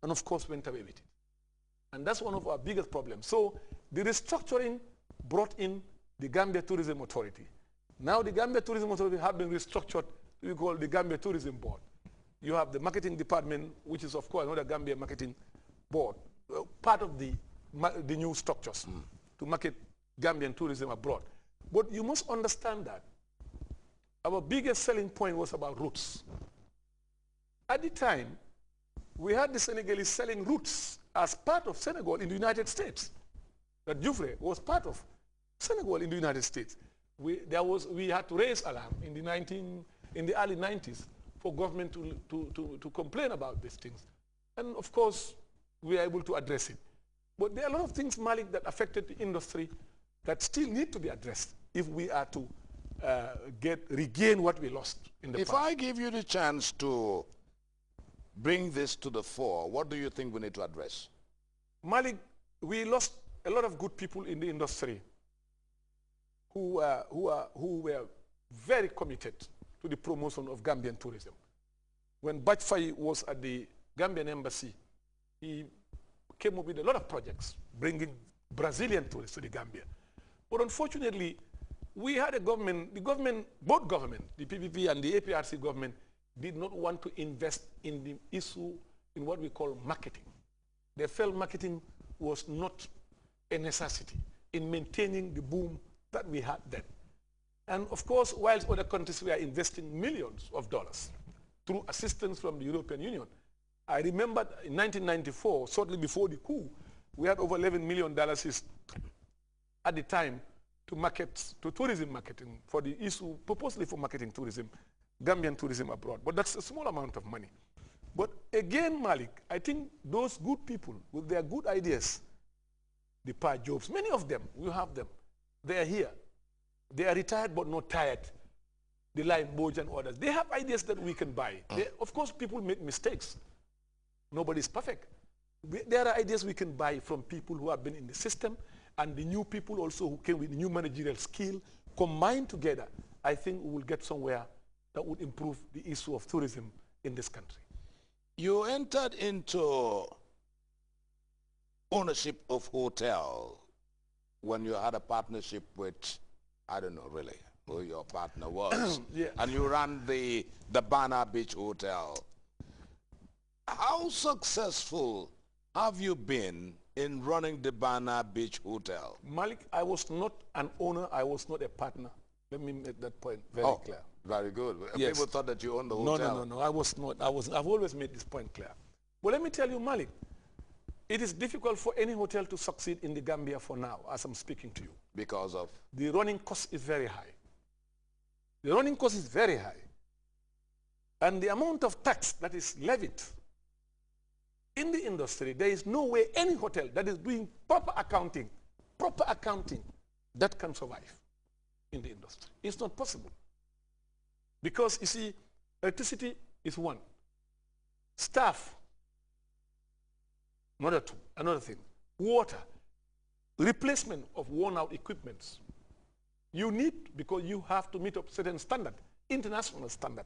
and of course went away with it. And that's one of our biggest problems. So the restructuring brought in the Gambia Tourism Authority. Now the Gambia Tourism Authority have been restructured. We call the Gambia Tourism Board. You have the marketing department, which is of course another Gambia marketing board, part of the new structures to market Gambian tourism abroad. But you must understand that our biggest selling point was about roots. At the time, we had the Senegalese selling roots as part of Senegal in the United States. That Joufre was part of Senegal in the United States. We had to raise alarm in the early 90s for government to complain about these things. And of course, we are able to address it. But there are a lot of things, Malik, that affected the industry that still need to be addressed if we are to regain what we lost in the past. If I give you the chance to bring this to the fore, what do you think we need to address? Malik, we lost a lot of good people in the industry who were very committed to the promotion of Gambian tourism. When Bajfai was at the Gambian embassy, he came up with a lot of projects bringing Brazilian tourists to the Gambia. But unfortunately, we had a government, both government, the PPP and the APRC government, did not want to invest in the issue in what we call marketing. They felt marketing was not a necessity in maintaining the boom that we had then. And of course, whilst other countries were investing millions of dollars through assistance from the European Union, I remember in 1994, shortly before the coup, we had over $11 million at the time to tourism marketing for the issue, purposely for marketing tourism, Gambian tourism abroad. But that's a small amount of money. But again, Malik, I think those good people with their good ideas, the Pa Jobs, many of them, you have them, they are here. They are retired but not tired. The Lion Boj and others. They have ideas that we can buy. Of course, people make mistakes. Nobody's perfect. There are ideas we can buy from people who have been in the system, and the new people also who came with new managerial skill. Combined together, I think we will get somewhere that would improve the issue of tourism in this country. You entered into ownership of hotel when you had a partnership with, I don't know really who your partner was, yeah. And you ran the Bana Beach Hotel. How successful have you been in running the Bana Beach Hotel? Malik, I was not an owner, I was not a partner. Let me make that point very clear. Very good. Yes. People thought that you owned the hotel. No, I was not. I've always made this point clear. But let me tell you, Malik, it is difficult for any hotel to succeed in the Gambia for now, as I'm speaking to you. Because of? The running cost is very high. The running cost is very high. And the amount of tax that is levied in the industry, there is no way any hotel that is doing proper accounting, that can survive in the industry. It's not possible. Because, you see, electricity is one. Staff, another thing. Water, replacement of worn-out equipments. You need, because you have to meet up certain standard, international standard.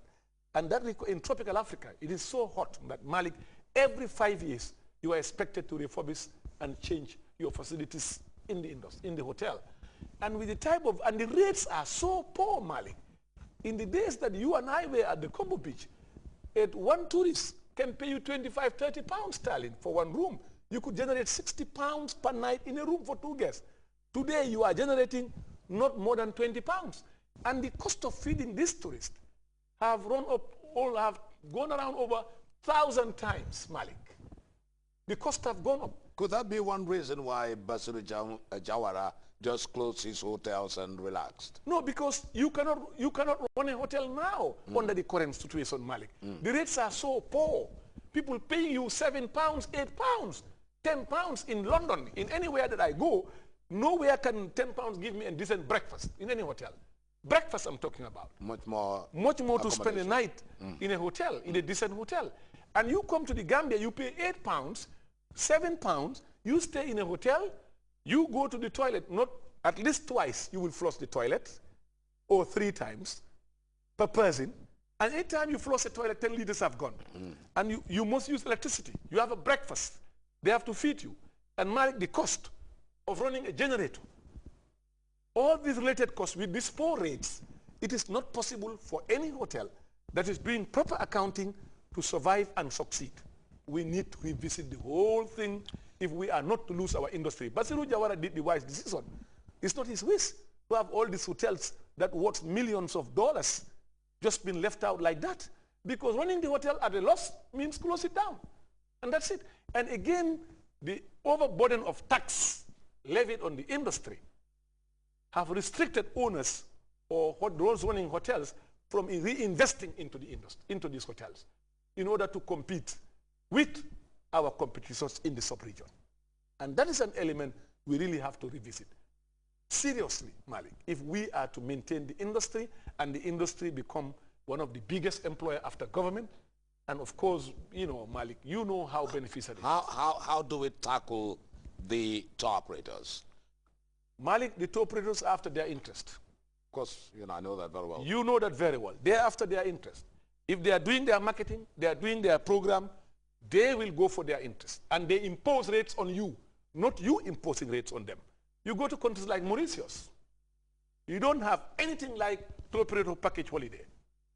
And that in tropical Africa, it is so hot that, Malik, every 5 years, you are expected to refurbish and change your facilities in the industry, in the hotel. And with the type of, and the rates are so poor, Malik. In the days that you and I were at the Combo Beach, one tourist can pay you 25, 30 pounds sterling for one room. You could generate 60 pounds per night in a room for 2 guests. Today, you are generating not more than 20 pounds. And the cost of feeding these tourists have run up, all have gone around over 1,000 times, Malik. The costs have gone up. Could that be one reason why Basiru Jawara just closed his hotels and relaxed? No, because you cannot run a hotel now under the current situation, Malik. The rates are so poor. People paying you 7 pounds, 8 pounds, 10 pounds in London. In anywhere that I go, nowhere can 10 pounds give me a decent breakfast in any hotel. Breakfast I'm talking about. Much more to spend a night in a hotel, in a decent hotel. And you come to the Gambia, you pay 8 pounds, 7 pounds, you stay in a hotel, you go to the toilet, not at least twice you will flush the toilet, or 3 times per person, And anytime you flush a toilet, 10 liters have gone. And you must use electricity. You have a breakfast. They have to feed you. And Malik, the cost of running a generator, all these related costs with these poor rates, it is not possible for any hotel that is doing proper accounting to survive and succeed. We need to revisit the whole thing if we are not to lose our industry. Basiru Jawara did the wise decision. It's not his wish to have all these hotels that worth millions of dollars just been left out like that. Because running the hotel at a loss means close it down. And that's it. And again, the overburden of tax levied on the industry have restricted owners or those running hotels from reinvesting into the industry, into these hotels, in order to compete with our competitors in the sub-region. And that is an element we really have to revisit. Seriously, Malik, if we are to maintain the industry and the industry become one of the biggest employer after government, and of course, you know, Malik, you know how beneficial it is. How do we tackle the tour operators? Malik, the tour operators are after their interest. Of course, you know, I know that very well. You know that very well. They're after their interest. If they are doing their marketing, they are doing their program, they will go for their interest. And they impose rates on you, not you imposing rates on them. You go to countries like Mauritius. You don't have anything like tour operator package holiday,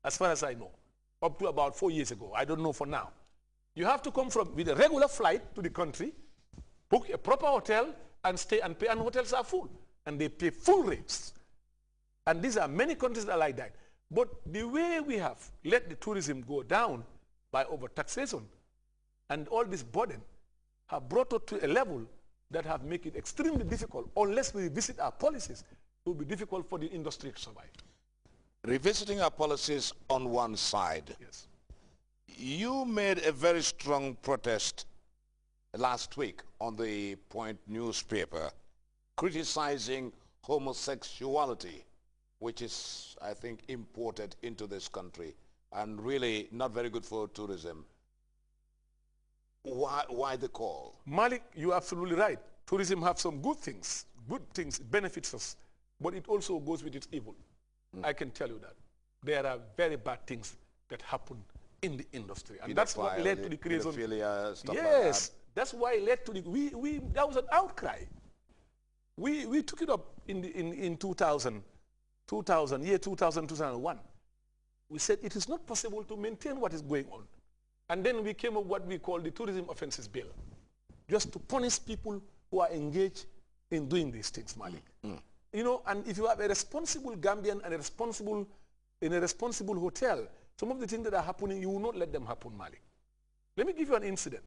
as far as I know, up to about 4 years ago. I don't know for now. You have to come from with a regular flight to the country, book a proper hotel, and stay and pay, and hotels are full. And they pay full rates. And these are many countries that are like that. But the way we have let the tourism go down by overtaxation and all this burden have brought it to a level that have made it extremely difficult. Unless we revisit our policies, it will be difficult for the industry to survive. Revisiting our policies on one side. Yes. You made a very strong protest last week on the Point newspaper criticizing homosexuality, which is, I think, imported into this country and really not very good for tourism. Why the call? Malik, you're absolutely right. Tourism have some good things. Good things, it benefits us. But it also goes with its evil. I can tell you that. There are very bad things that happen in the industry. And that's what led to the creation. Stuff yes, like that's why it led to the, that was an outcry. We took it up in 2000, 2001. We said it is not possible to maintain what is going on. And then we came up with what we call the Tourism Offences Bill, just to punish people who are engaged in doing these things, Malik. You know, and if you have a responsible Gambian and in a responsible hotel, some of the things that are happening, you will not let them happen, Malik. Let me give you an incident.